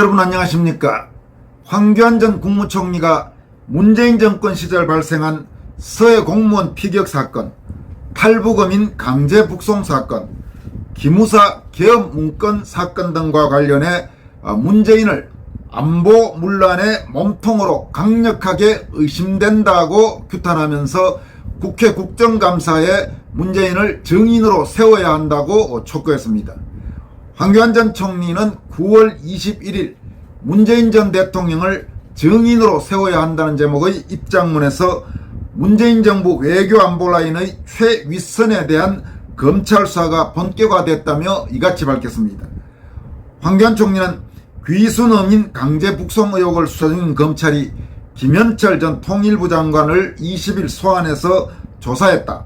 여러분 안녕하십니까. 황교안 전 국무총리가 문재인 정권 시절 발생한 서해 공무원 피격 사건, 탈북어민 강제 북송 사건, 기무사 개업 문건 사건 등과 관련해 문재인을 안보 문란의 몸통으로 강력하게 의심된다고 규탄하면서 국회 국정감사에 문재인을 증인으로 세워야 한다고 촉구했습니다. 황교안 전 총리는 9월 21일 문재인 전 대통령을 증인으로 세워야 한다는 제목의 입장문에서 문재인 정부 외교안보라인의 최윗선에 대한 검찰 수사가 본격화됐다며 이같이 밝혔습니다. 황교안 총리는 귀순어민 강제 북송 의혹을 수사 중인 검찰이 김현철 전 통일부 장관을 20일 소환해서 조사했다.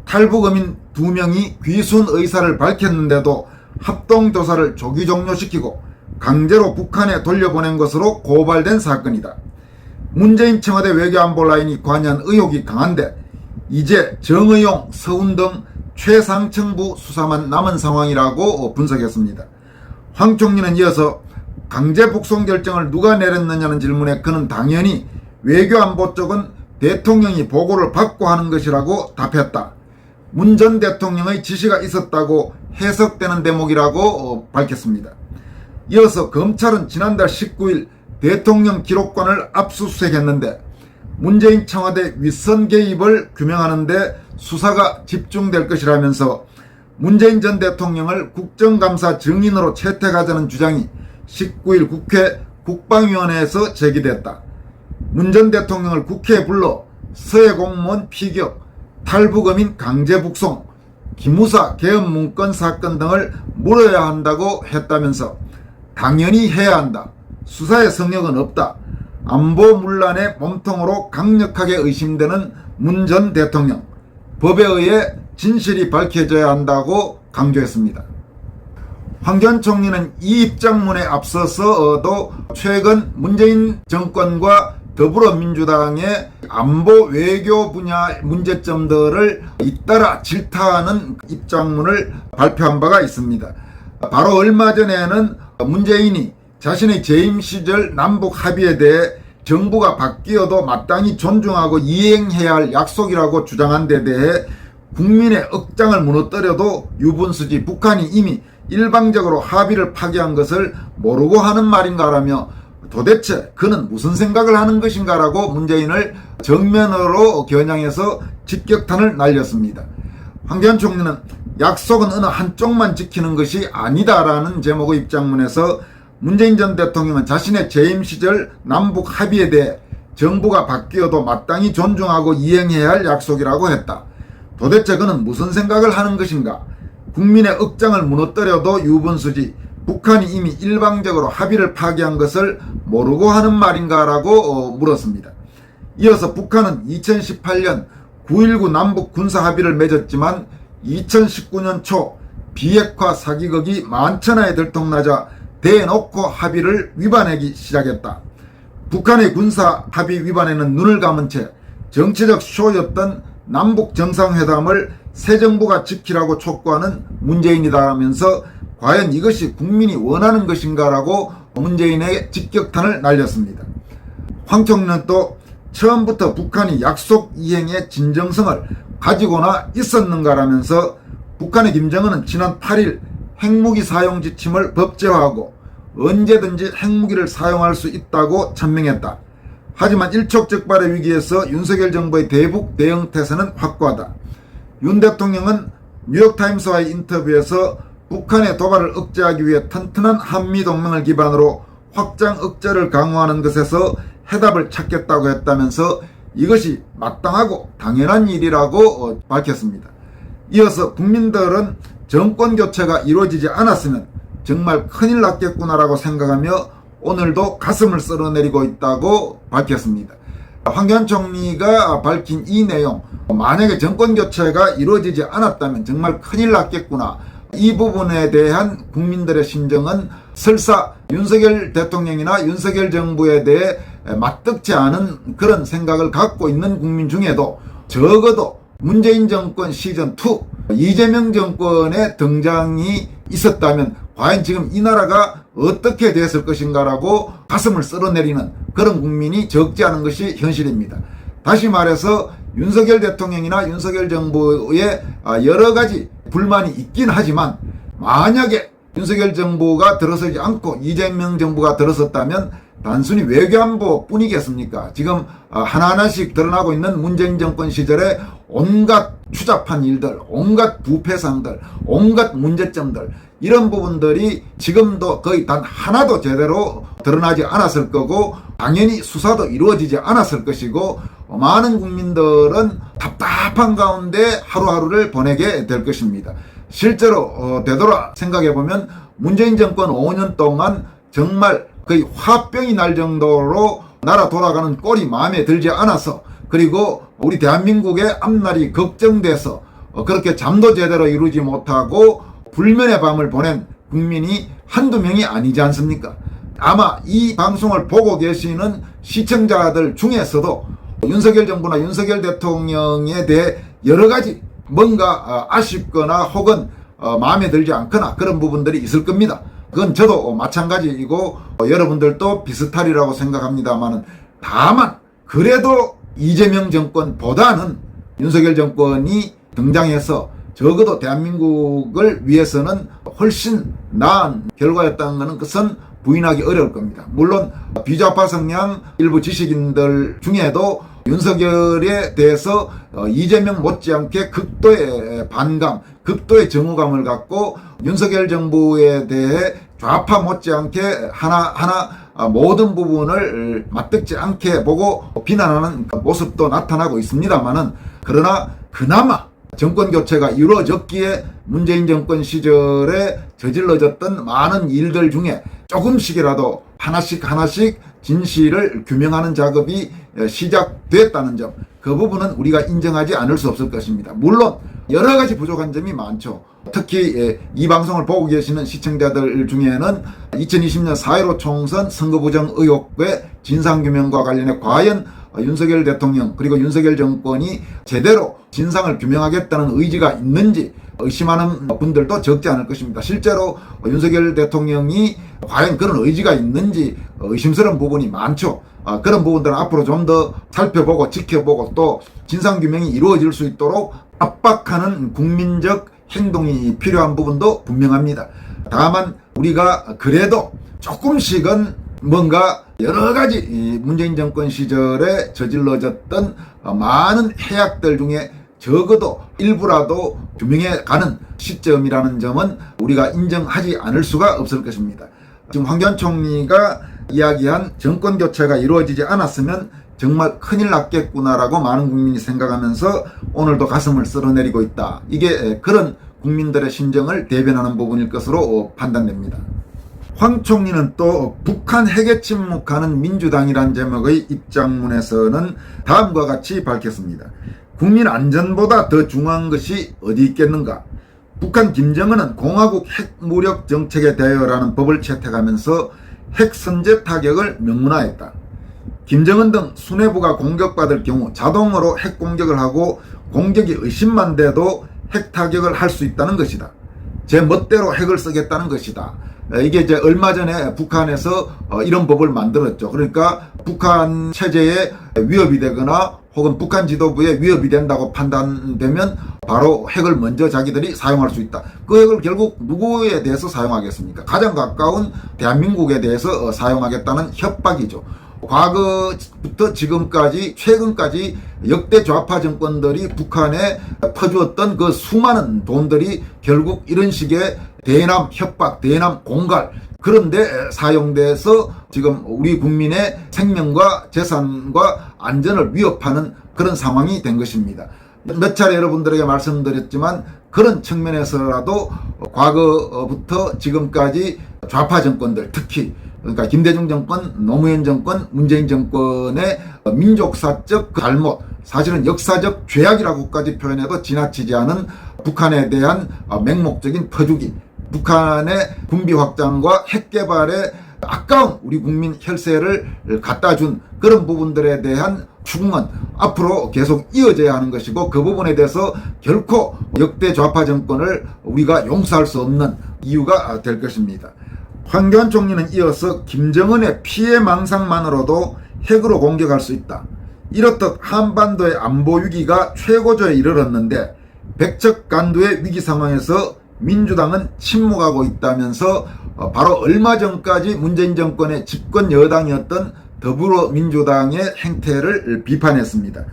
탈북어민 2명이 귀순 의사를 밝혔는데도 합동조사를 조기 종료시키고 강제로 북한에 돌려보낸 것으로 고발된 사건이다. 문재인 청와대 외교안보라인이 관여한 의혹이 강한데 이제 정의용, 서훈 등 최상층부 수사만 남은 상황이라고 분석했습니다. 황 총리는 이어서 강제 북송 결정을 누가 내렸느냐는 질문에 그는 당연히 외교안보 쪽은 대통령이 보고를 받고 하는 것이라고 답했다. 문 전 대통령의 지시가 있었다고 해석되는 대목이라고 밝혔습니다. 이어서 검찰은 지난달 19일 대통령 기록관을 압수수색했는데 문재인 청와대 윗선 개입을 규명하는 데 수사가 집중될 것이라면서 문재인 전 대통령을 국정감사 증인으로 채택하자는 주장이 19일 국회 국방위원회에서 제기됐다. 문 전 대통령을 국회에 불러 서해 공무원 피격, 탈북어민 강제 북송, 기무사 개업 문건 사건 등을 물어야 한다고 했다면서 당연히 해야 한다. 수사의 성역은 없다. 안보 문란의 몸통으로 강력하게 의심되는 문 전 대통령, 법에 의해 진실이 밝혀져야 한다고 강조했습니다. 황교안 총리는 이 입장문에 앞서서도 최근 문재인 정권과 더불어민주당의 안보 외교 분야 문제점들을 잇따라 질타하는 입장문을 발표한 바가 있습니다. 바로 얼마 전에는 문재인이 자신의 재임 시절 남북 합의에 대해 정부가 바뀌어도 마땅히 존중하고 이행해야 할 약속이라고 주장한 데 대해 국민의 억장을 무너뜨려도 유분수지 북한이 이미 일방적으로 합의를 파기한 것을 모르고 하는 말인가라며 도대체 그는 무슨 생각을 하는 것인가라고 문재인을 정면으로 겨냥해서 직격탄을 날렸습니다. 황교안 총리는 약속은 어느 한쪽만 지키는 것이 아니다라는 제목의 입장문에서 문재인 전 대통령은 자신의 재임 시절 남북 합의에 대해 정부가 바뀌어도 마땅히 존중하고 이행해야 할 약속이라고 했다. 도대체 그는 무슨 생각을 하는 것인가? 국민의 억장을 무너뜨려도 유분수지 북한이 이미 일방적으로 합의를 파기한 것을 모르고 하는 말인가라고 물었습니다. 이어서 북한은 2018년 9.19 남북 군사합의를 맺었지만 2019년 초 비핵화 사기극이 만천하에 들통나자 대놓고 합의를 위반하기 시작했다. 북한의 군사합의 위반에는 눈을 감은 채 정치적 쇼였던 남북 정상회담을 새 정부가 지키라고 촉구하는 문재인이다라면서 과연 이것이 국민이 원하는 것인가라고 문재인에게 직격탄을 날렸습니다. 황 총리는 또 처음부터 북한이 약속 이행의 진정성을 가지고나 있었는가라면서 북한의 김정은은 지난 8일 핵무기 사용 지침을 법제화하고 언제든지 핵무기를 사용할 수 있다고 천명했다. 하지만 일촉즉발의 위기에서 윤석열 정부의 대북 대응 태세는 확고하다. 윤 대통령은 뉴욕타임스와의 인터뷰에서 북한의 도발을 억제하기 위해 튼튼한 한미동맹을 기반으로 확장 억제를 강화하는 것에서 해답을 찾겠다고 했다면서 이것이 마땅하고 당연한 일이라고 밝혔습니다. 이어서 국민들은 정권교체가 이루어지지 않았으면 정말 큰일 났겠구나라고 생각하며 오늘도 가슴을 쓸어내리고 있다고 밝혔습니다. 황교안 총리가 밝힌 이 내용, 만약에 정권교체가 이루어지지 않았다면 정말 큰일 났겠구나. 이 부분에 대한 국민들의 심정은 설사 윤석열 대통령이나 윤석열 정부에 대해 맞득지 않은 그런 생각을 갖고 있는 국민 중에도 적어도 문재인 정권 시즌2 이재명 정권의 등장이 있었다면 과연 지금 이 나라가 어떻게 됐을 것인가라고 가슴을 쓸어내리는 그런 국민이 적지 않은 것이 현실입니다. 다시 말해서 윤석열 대통령이나 윤석열 정부에 여러 가지 불만이 있긴 하지만 만약에 윤석열 정부가 들어서지 않고 이재명 정부가 들어섰다면 단순히 외교안보 뿐이겠습니까? 지금 하나하나씩 드러나고 있는 문재인 정권 시절에 온갖 추잡한 일들, 온갖 부패상들, 온갖 문제점들, 이런 부분들이 지금도 거의 단 하나도 제대로 드러나지 않았을 거고 당연히 수사도 이루어지지 않았을 것이고 많은 국민들은 답답한 가운데 하루하루를 보내게 될 것입니다. 실제로 되돌아 생각해보면 문재인 정권 5년 동안 정말 거의 화병이 날 정도로 나라 돌아가는 꼴이 마음에 들지 않아서, 그리고 우리 대한민국의 앞날이 걱정돼서 그렇게 잠도 제대로 이루지 못하고 불면의 밤을 보낸 국민이 한두 명이 아니지 않습니까? 아마 이 방송을 보고 계시는 시청자들 중에서도 윤석열 정부나 윤석열 대통령에 대해 여러 가지 뭔가 아쉽거나 혹은 마음에 들지 않거나 그런 부분들이 있을 겁니다. 그건 저도 마찬가지이고 여러분들도 비슷하리라고 생각합니다만, 다만 그래도 이재명 정권보다는 윤석열 정권이 등장해서 적어도 대한민국을 위해서는 훨씬 나은 결과였다는 것은 부인하기 어려울 겁니다. 물론 비좌파 성향 일부 지식인들 중에도 윤석열에 대해서 이재명 못지않게 극도의 반감, 극도의 정오감을 갖고 윤석열 정부에 대해 좌파 못지않게 하나하나 모든 부분을 맞듣지 않게 보고 비난하는 모습도 나타나고 있습니다만은, 그러나 그나마 정권 교체가 이루어졌기에 문재인 정권 시절에 저질러졌던 많은 일들 중에 조금씩이라도 하나씩 진실을 규명하는 작업이 시작됐다는 점, 그 부분은 우리가 인정하지 않을 수 없을 것입니다. 물론 여러 가지 부족한 점이 많죠. 특히 이 방송을 보고 계시는 시청자들 중에는 2020년 4.15 총선 선거부정 의혹의 진상규명과 관련해 과연 윤석열 대통령 그리고 윤석열 정권이 제대로 진상을 규명하겠다는 의지가 있는지 의심하는 분들도 적지 않을 것입니다. 실제로 윤석열 대통령이 과연 그런 의지가 있는지 의심스러운 부분이 많죠. 그런 부분들은 앞으로 좀 더 살펴보고 지켜보고 또 진상규명이 이루어질 수 있도록 압박하는 국민적 행동이 필요한 부분도 분명합니다. 다만 우리가 그래도 조금씩은 뭔가 여러 가지 문재인 정권 시절에 저질러졌던 많은 해악들 중에 적어도 일부라도 규명해 가는 시점이라는 점은 우리가 인정하지 않을 수가 없을 것입니다. 지금 황교안 총리가 이야기한 정권 교체가 이루어지지 않았으면 정말 큰일 났겠구나라고 많은 국민이 생각하면서 오늘도 가슴을 쓸어내리고 있다. 이게 그런 국민들의 심정을 대변하는 부분일 것으로 판단됩니다. 황 총리는 또 북한 핵에 침묵하는 민주당이란 제목의 입장문에서는 다음과 같이 밝혔습니다. 국민 안전보다 더 중요한 것이 어디 있겠는가? 북한 김정은은 공화국 핵무력 정책에 대여라는 법을 채택하면서 핵 선제 타격을 명문화했다. 김정은 등 수뇌부가 공격받을 경우 자동으로 핵 공격을 하고 공격이 의심만 돼도 핵 타격을 할 수 있다는 것이다. 제 멋대로 핵을 쓰겠다는 것이다. 이게 이제 얼마 전에 북한에서 이런 법을 만들었죠. 그러니까 북한 체제에 위협이 되거나 혹은 북한 지도부에 위협이 된다고 판단되면 바로 핵을 먼저 자기들이 사용할 수 있다. 그 핵을 결국 누구에 대해서 사용하겠습니까? 가장 가까운 대한민국에 대해서 사용하겠다는 협박이죠. 과거부터 지금까지 최근까지 역대 좌파 정권들이 북한에 퍼주었던 그 수많은 돈들이 결국 이런 식의 대남 협박, 대남 공갈 그런데 사용돼서 지금 우리 국민의 생명과 재산과 안전을 위협하는 그런 상황이 된 것입니다. 몇 차례 여러분들에게 말씀드렸지만 그런 측면에서라도 과거부터 지금까지 좌파 정권들 특히 그러니까 김대중 정권, 노무현 정권, 문재인 정권의 민족사적 잘못, 사실은 역사적 죄악이라고까지 표현해도 지나치지 않은 북한에 대한 맹목적인 퍼주기, 북한의 군비 확장과 핵 개발에 아까운 우리 국민 혈세를 갖다 준 그런 부분들에 대한 추궁은 앞으로 계속 이어져야 하는 것이고, 그 부분에 대해서 결코 역대 좌파 정권을 우리가 용서할 수 없는 이유가 될 것입니다. 황교안 총리는 이어서 김정은의 피해 망상만으로도 핵으로 공격할 수 있다. 이렇듯 한반도의 안보 위기가 최고조에 이르렀는데 백척간두의 위기 상황에서 민주당은 침묵하고 있다면서 바로 얼마 전까지 문재인 정권의 집권 여당이었던 더불어민주당의 행태를 비판했습니다.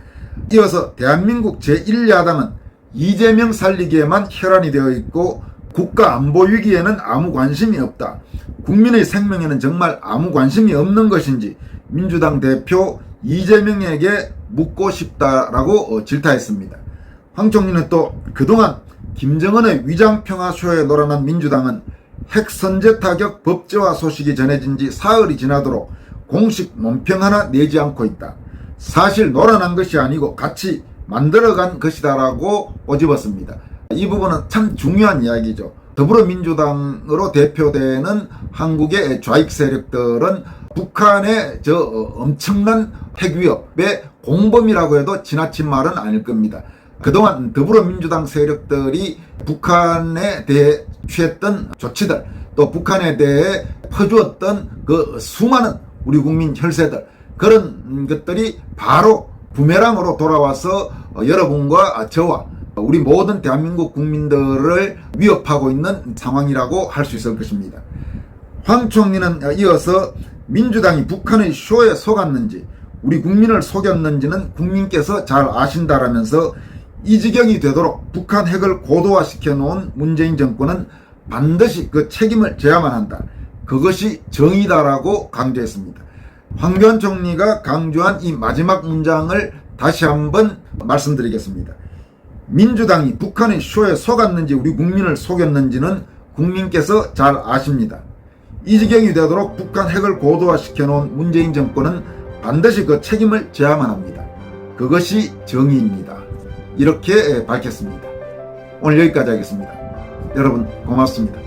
이어서 대한민국 제1야당은 이재명 살리기에만 혈안이 되어 있고 국가 안보 위기에는 아무 관심이 없다. 국민의 생명에는 정말 아무 관심이 없는 것인지 민주당 대표 이재명에게 묻고 싶다라고 질타했습니다. 황 총리는 또 그동안 김정은의 위장평화쇼에 놀아난 민주당은 핵 선제 타격 법제화 소식이 전해진 지 사흘이 지나도록 공식 논평 하나 내지 않고 있다. 사실 놀아난 것이 아니고 같이 만들어간 것이다라고 꼬집었습니다. 이 부분은 참 중요한 이야기죠. 더불어민주당으로 대표되는 한국의 좌익 세력들은 북한의 엄청난 핵 위협의 공범이라고 해도 지나친 말은 아닐 겁니다. 그동안 더불어민주당 세력들이 북한에 대해 취했던 조치들, 또 북한에 대해 퍼주었던 그 수많은 우리 국민 혈세들, 그런 것들이 바로 부메랑으로 돌아와서 여러분과 저와 우리 모든 대한민국 국민들을 위협하고 있는 상황이라고 할 수 있을 것입니다. 황 총리는 이어서 민주당이 북한의 쇼에 속았는지 우리 국민을 속였는지는 국민께서 잘 아신다라면서 이 지경이 되도록 북한 핵을 고도화시켜 놓은 문재인 정권은 반드시 그 책임을 져야만 한다. 그것이 정의다라고 강조했습니다. 황교안 총리가 강조한 이 마지막 문장을 다시 한번 말씀드리겠습니다. 민주당이 북한의 쇼에 속았는지 우리 국민을 속였는지는 국민께서 잘 아십니다. 이 지경이 되도록 북한 핵을 고도화시켜 놓은 문재인 정권은 반드시 그 책임을 져야만 합니다. 그것이 정의입니다. 이렇게 밝혔습니다. 오늘 여기까지 하겠습니다. 여러분 고맙습니다.